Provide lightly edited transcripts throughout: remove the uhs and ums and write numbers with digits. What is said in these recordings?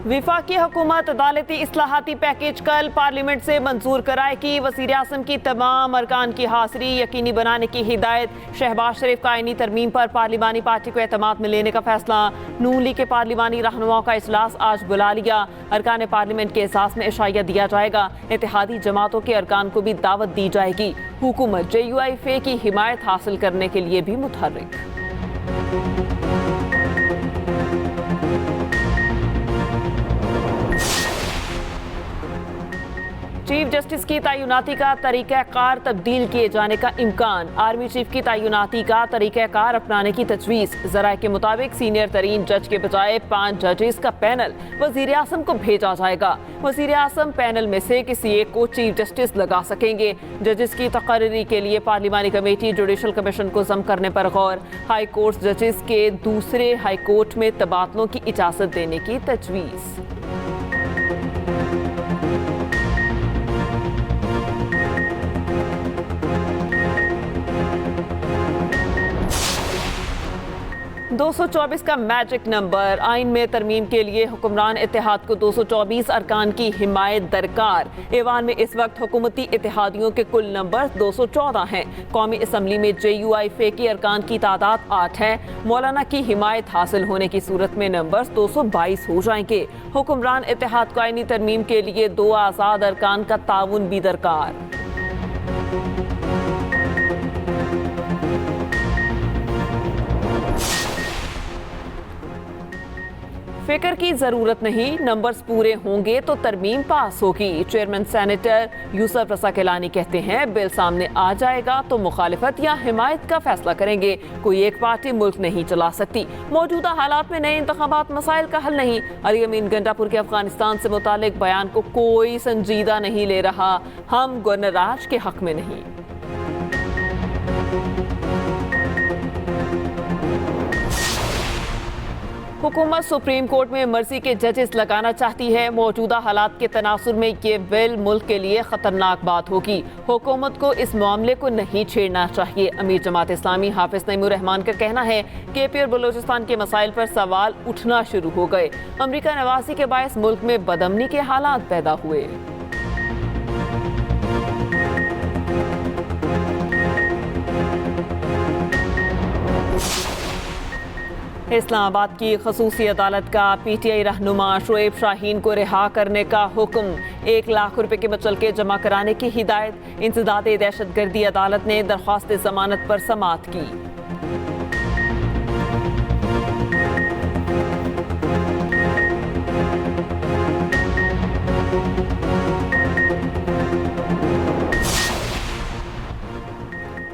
वफाकी हुकूमत अदालती इस्लाहाती पैकेज कल पार्लियामेंट से मंजूर कराएगी। वज़ीर आज़म की तमाम अरकान की हाज़िरी यकीनी बनाने की हिदायत। शहबाज शरीफ का आईनी तरमीम पर पार्लिमानी पार्टी को एतमाद में लेने का फैसला। नून लीग के पार्लिमानी रहनुमाओं का इजलास आज बुला लिया। अरकान पार्लियामेंट के एहसास में इशाया दिया जाएगा। इत्तेहादी जमातों के अरकान को भी दावत दी जाएगी। हुकूमत JUIF की हिमायत हासिल करने के लिए भी मुतहर्रिक। चीफ जस्टिस की तैनाती का तरीक़ाकार तब्दील किए जाने का इम्कान। आर्मी चीफ की तैनाती का तरीक़ाकार अपनाने की तजवीज़। ज़राए के मुताबिक सीनियर तरीन जज के बजाय 5 जजेस का पैनल वज़ीर आज़म को भेजा जाएगा। वज़ीर आज़म पैनल में से किसी एक को चीफ जस्टिस लगा सकेंगे। जजेस की तकर्री के लिए पार्लिमानी कमेटी जुडिशल कमीशन को जम करने पर गौर। हाई कोर्ट जजेस के दूसरे हाई कोर्ट में तबादलों की इजाज़त देने की तजवीज़। दो 224 का मैजिक नंबर। आइन में तरमीम के लिए हुक्मरान इत्तेहाद को 224 अरकान की हिमायत दरकार। ऐवान में इस वक्त हुकूमती इत्तेहादियों के कुल नंबर 214 हैं। कौमी असम्बली में JUIF की अरकान की तादाद 8 है। मौलाना की हिमायत हासिल होने की सूरत में नंबर 222 हो जाएंगे। हुक्मरान इत्तेहाद को आइनी तरमीम के लिए 2 आज़ाद अरकान का ताउन भी दरकार। फिक्र की जरूरत नहीं, नंबर्स पूरे होंगे तो तरमीम पास होगी। चेयरमैन सेनेटर यूसुफ रज़ा गिलानी कहते हैं बिल सामने आ जाएगा तो मुखालिफत या हिमायत का फैसला करेंगे। कोई एक पार्टी मुल्क नहीं चला सकती। मौजूदा हालात में नए इंतखाबात मसाइल का हल नहीं। अली अमीन गंडापुर के अफगानिस्तान से मुतालिक बयान को कोई संजीदा नहीं ले रहा। हम गवर्नर राज के हक में नहीं। हुकूमत सुप्रीम कोर्ट में मर्जी के जजेस लगाना चाहती है। मौजूदा हालात के तनासुर में ये बिल मुल्क के लिए खतरनाक बात होगी। हुकूमत को इस मामले को नहीं छेड़ना चाहिए। अमीर जमात इस्लामी हाफिज नईमुर रहमान का कहना है KP और बलोचिस्तान के मसाइल पर सवाल उठना शुरू हो गए। अमरीका नवाजी के बायस मुल्क में बदअमनी के हालात पैदा हुए। इस्लामाबाद की खसूसी अदालत का PTI रहनुमा शोएब शाहीन को रिहा करने का हुक्म। 1 लाख रुपए के मुचलके जमा कराने की हिदायत। इंसदादे दहशतगर्दी अदालत ने दरख्वास्त जमानत पर समाअत की।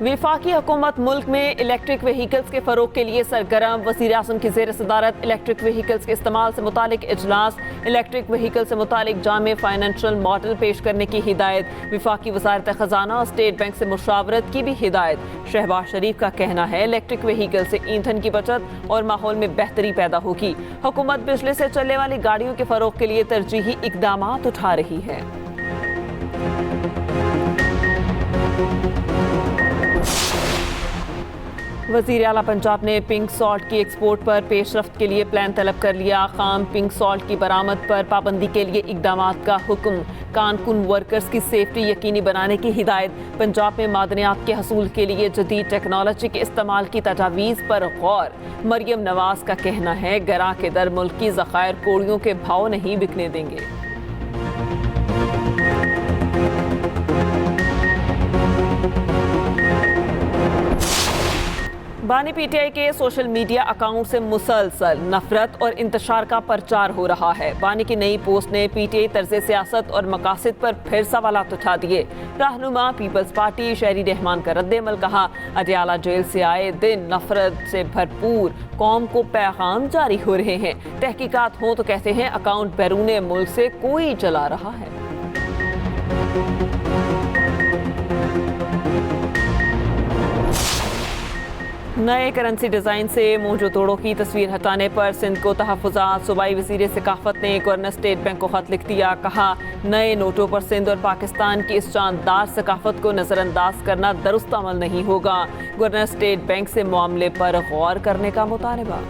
वफाकी हुकूमत मुल्क में इलेक्ट्रिक व्हीकल्स के फ़रोग के लिए सरगर्म। वज़ीर आज़म की ज़ेर सदारत इलेक्ट्रिक व्हीकल्स के इस्तेमाल से मुतालिक इजलास। इलेक्ट्रिक व्हीकल से मुतालिक जामे फाइनेंशियल मॉडल पेश करने की हिदायत। वफाकी वज़ारत ख़जाना और स्टेट बैंक से मुशावरत की भी हिदायत। शहबाज शरीफ का कहना है इलेक्ट्रिक व्हीकल से ईंधन की बचत और माहौल में बेहतरी पैदा होगी। हुकूमत बिजली से चलने वाली गाड़ियों के फ़रोग के लिए तरजीही इक़दामात उठा रही है। वज़ीर आला पंजाब ने पिंक सॉल्ट की एक्सपोर्ट पर पेशरफ्त के लिए प्लान तलब कर लिया। खाम पिंक सॉल्ट की बरामद पर पाबंदी के लिए इक़दामात का हुक्म। कानकुन वर्कर्स की सेफ्टी यकीनी बनाने की हिदायत। पंजाब में मादनियात के हसूल के लिए जदीद टेक्नोलॉजी के इस्तेमाल की तजावीज़ पर गौर। मरियम नवाज का कहना है गरा के दर मुल्क की ज़खायर कोड़ियों के भाव नहीं बिकने देंगे। बानी PTI के सोशल मीडिया अकाउंट से मुसलसल नफरत और इंतशार का प्रचार हो रहा है। बानी की नई पोस्ट ने PTI तर्ज़े सियासत और मकासद पर फिर सवालात उठा दिए। रहनुमा पीपल्स पार्टी शहरी रहमान का रद्द-ए-अमल कहा। अडयाला जेल से आए दिन नफरत से भरपूर कौम को पैगाम जारी हो रहे हैं। तहकीकात हो तो कहते हैं अकाउंट बैरून मुल्क से कोई चला रहा है। नए करेंसी डिज़ाइन से मोजो तोड़ों की तस्वीर हटाने पर सिंध को तहफ़्फ़ुज़ात। सूबाई वज़ीर सिकाफ़त ने गवर्नर स्टेट बैंक को ख़त लिख दिया। कहा नए नोटों पर सिंध और पाकिस्तान की इस शानदार सकाफ़त को नज़रअंदाज करना दुरुस्त अमल नहीं होगा। गवर्नर स्टेट बैंक से मामले पर गौर करने का मुतालबा।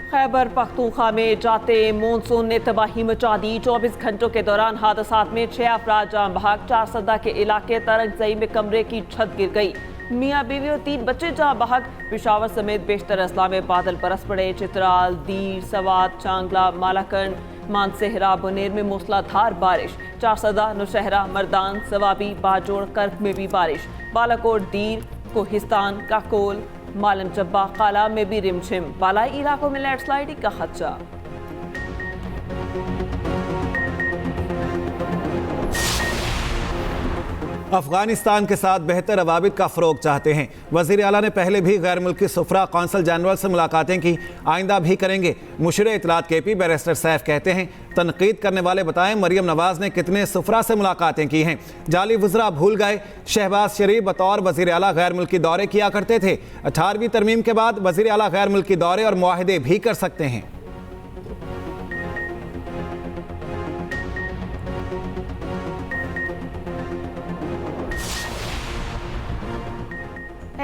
खैबर पख्तूनख्वा में जाते मानसून ने तबाही मचा दी। 24 घंटों के दौरान हादसात में 6 अफराद जान बहक। 4 सदा के इलाके तरंगजई में कमरे की छत गिर गई। मियाँ बीवी और 3 बच्चे जान बहक। पेशावर समेत बेशतर अजला में बादल बरस पड़े। चित्राल, दीर, सवात, चांगला, मालाकंड, मानसेहरा, बुनेर में मूसलाधार बारिश। 4 सदा, नौशहरा, मर्दान, सवाबी, बाजोड़, कर्क में भी बारिश। बालाकोट, दीर, कोहिस्तान, काकोल, मालम जब्बा, काला में भी रिमझिम। बालाई इलाकों में लैंडस्लाइडिंग का खदशा। अफगानिस्तान के साथ बेहतर रवाबित का फ़रोग चाहते हैं। वज़ीर आला ने पहले भी गैर मुल्की सुफरा कौंसल जनरल से मुलाकातें की, आइंदा भी करेंगे। मुशीर इत्तलात KP बैरिस्टर सैफ कहते हैं, तनकीद करने वाले बताएं मरियम नवाज ने कितने सुफरा से मुलाकातें की हैं। जाली वज़रा भूल गए। शहबाज शरीफ बतौर वज़ीर आला गैर मुल्की दौरे किया करते थे। 18वीं तरमीम के बाद वज़ीर आला गैर मुल्की दौरे और मुआहदे भी कर सकते हैं।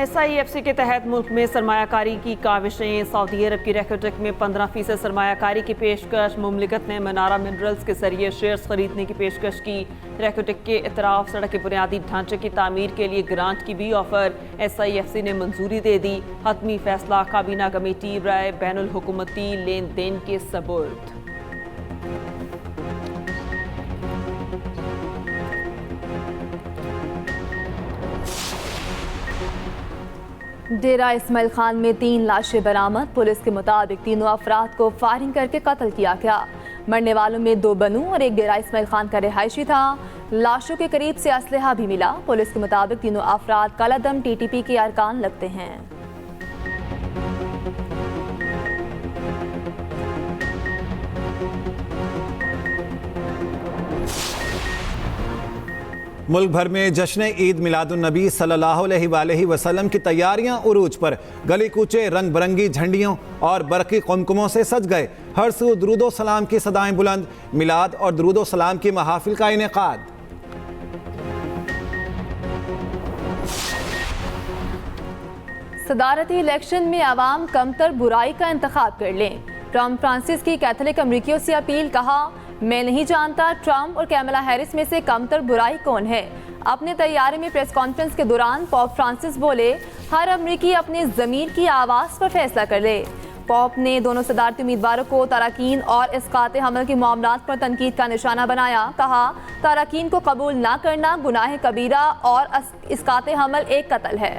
SIFC के तहत मुल्क में सरमायाकारी की काविशें। सऊदी अरब की रेकोटेक में 15% सरमायाकारी की पेशकश। मुमलिकत ने मनारा मिनरल्स के जरिए शेयर्स खरीदने की पेशकश की। रेकोटेक के इतराफ सड़क के बुनियादी ढांचे की तामीर के लिए ग्रांट की भी ऑफर। SIFC ने मंजूरी दे दी। हतमी फैसला काबीना कमेटी राय बैनुल हुकूमती लेन देन के सबूत। डेरा इस्माइल खान में 3 लाशें बरामद। पुलिस के मुताबिक तीनों अफराद को फायरिंग करके कत्ल किया गया। मरने वालों में 2 बनू और एक डेरा इस्माइल खान का रिहायशी था। लाशों के करीब से असलहा भी मिला। पुलिस के मुताबिक तीनों अफराद कालादम TTP के अरकान लगते हैं। मुल्क भर में जश्न ईद मिलादुन्नबी सल्लल्लाहु अलैहि वसल्लम की तैयारियां उरूज पर। गली कूचे रंग बिरंगी झंडियों और बरकी कुमकुमों से सज गए। हर सू दुरूदो सलाम की सदाएं बुलंद। मिलाद और दुरूदो सलाम की महाफिल का इनेकाद। सदारती इलेक्शन में आवाम कमतर बुराई का इंतखाब कर लें। ट्रम्प फ्रांसिस की कैथोलिक अमरीकियों से अपील। कहा, मैं नहीं जानता ट्रम्प और कैमला हैरिस में से कमतर बुराई कौन है। अपने तैयारी में प्रेस कॉन्फ्रेंस के दौरान पॉप फ्रांसिस बोले, हर अमरीकी अपने ज़मीर की आवाज़ पर फैसला कर ले। पॉप ने दोनों सदारती उम्मीदवारों को तारकीन और इस्कात हमल के मामलात पर तनकीद का निशाना बनाया। कहा, तारकीन को कबूल ना करना गुनाह कबीरा और इस्कात हमल एक कत्ल है।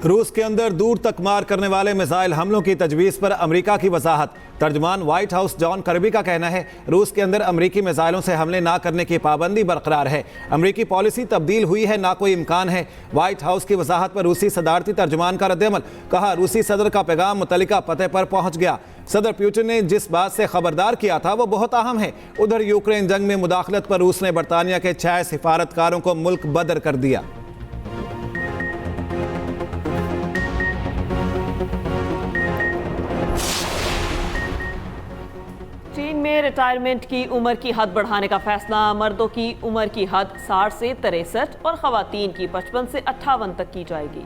रूस के अंदर दूर तक मार करने वाले मिसाइल हमलों की तजवीज़ पर अमेरिका की वजाहत। तर्जमान व्हाइट हाउस जॉन कर्बी का कहना है, रूस के अंदर अमेरिकी मिसाइलों से हमले ना करने की पाबंदी बरकरार है। अमेरिकी पॉलिसी तब्दील हुई है, ना कोई इम्कान है। व्हाइट हाउस की वजाहत पर रूसी सदारती तर्जमान का रद्दअमल। कहा, रूसी सदर का पैगाम मुतल्लिका पते पर पहुंच गया। सदर पुतिन ने जिस बात से खबरदार किया था वो बहुत अहम है। उधर यूक्रेन जंग में मुदाखलत पर रूस ने बरतानिया के 6 सिफारतकारों को मुल्क बदर कर दिया। चीन में रिटायरमेंट की उम्र की हद बढ़ाने का फैसला। मर्दों की उम्र की हद 60 से 63 और खवातीन की 55 से 58 तक की जाएगी।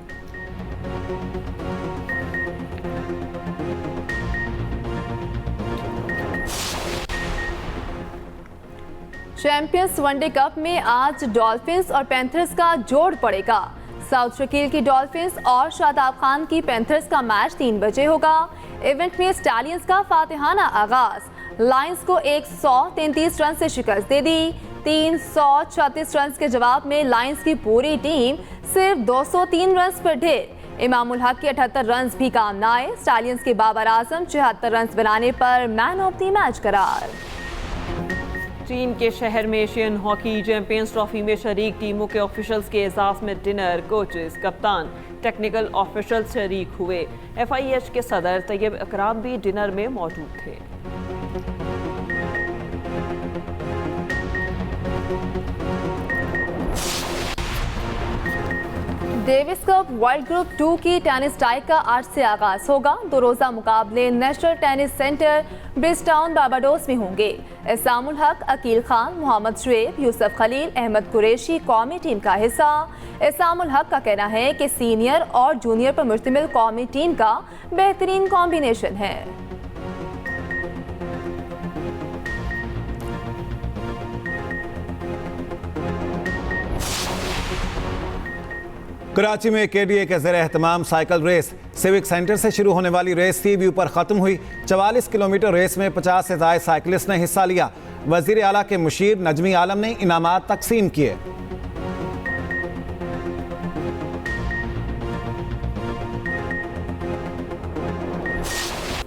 चैंपियंस वनडे कप में आज डॉल्फिन्स और पैंथर्स का जोड़ पड़ेगा। साउथ शकील की डॉल्फिन्स और शादाब खान की पैंथर्स का मैच 3 बजे होगा। इवेंट में स्टैलियंस का फातिहाना आगाज। लायंस को 133 रन से शिकस्त दे दी। 336 रन के जवाब में लायंस की पूरी टीम सिर्फ 203 रन पर ढेर। इमामुल हक के 78 रन भी काम न आए। स्टैलियंस के बाबर आजम 74 रन बनाने पर मैन ऑफ द मैच करार। चीन के शहर में एशियन हॉकी चैंपियंस ट्रॉफी में शरीक टीमों के ऑफिशियल्स के एजाज में डिनर। कोचेस, कप्तान, टेक्निकल ऑफिशियल्स शरीक हुए। FIH के सदर तैयब इकराम भी डिनर में मौजूद थे। डेविस कप वर्ल्ड ग्रुप 2 की टेनिस टाई का आज से आगाज होगा। 2 रोजा मुकाबले national tennis centre Bridgetown Barbados में होंगे। एसामुल हक, अकील खान, मोहम्मद शुएब, यूसुफ खलील, अहमद कुरैशी कौमी टीम का हिस्सा। एसामुल हक का कहना है कि सीनियर और जूनियर पर मुश्तमिल कौमी टीम का बेहतरीन कॉम्बिनेशन है। कराची में केडीए के ज़ेर एहतमाम साइकिल रेस सिविक सेंटर से शुरू होने वाली रेस सी व्यू पर ख़त्म हुई। 44 किलोमीटर रेस में 50 से ज़ायद साइकिलिस्ट ने हिस्सा लिया। वज़ीर आला के मुशीर नजमी आलम ने इनामात तकसीम किए।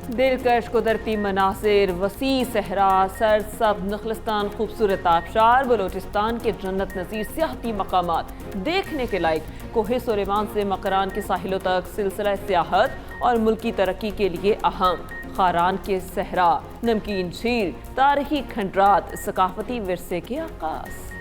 दिलकश कुदरती मनासिर, वसी सहरा, सरसब नखलस्तान, खूबसूरत आबशार, बलोचिस्तान के जन्नत नज़ीर सियाहती मकामात देखने के लायक। कोहे सुलेमान से मकरान के साहिलों तक सिलसिला सियाहत और मुल्की तरक्की के लिए अहम। खारान के सहरा, नमकीन झील, तारीखी खंडरात, सकाफती विरसे के आगाज़।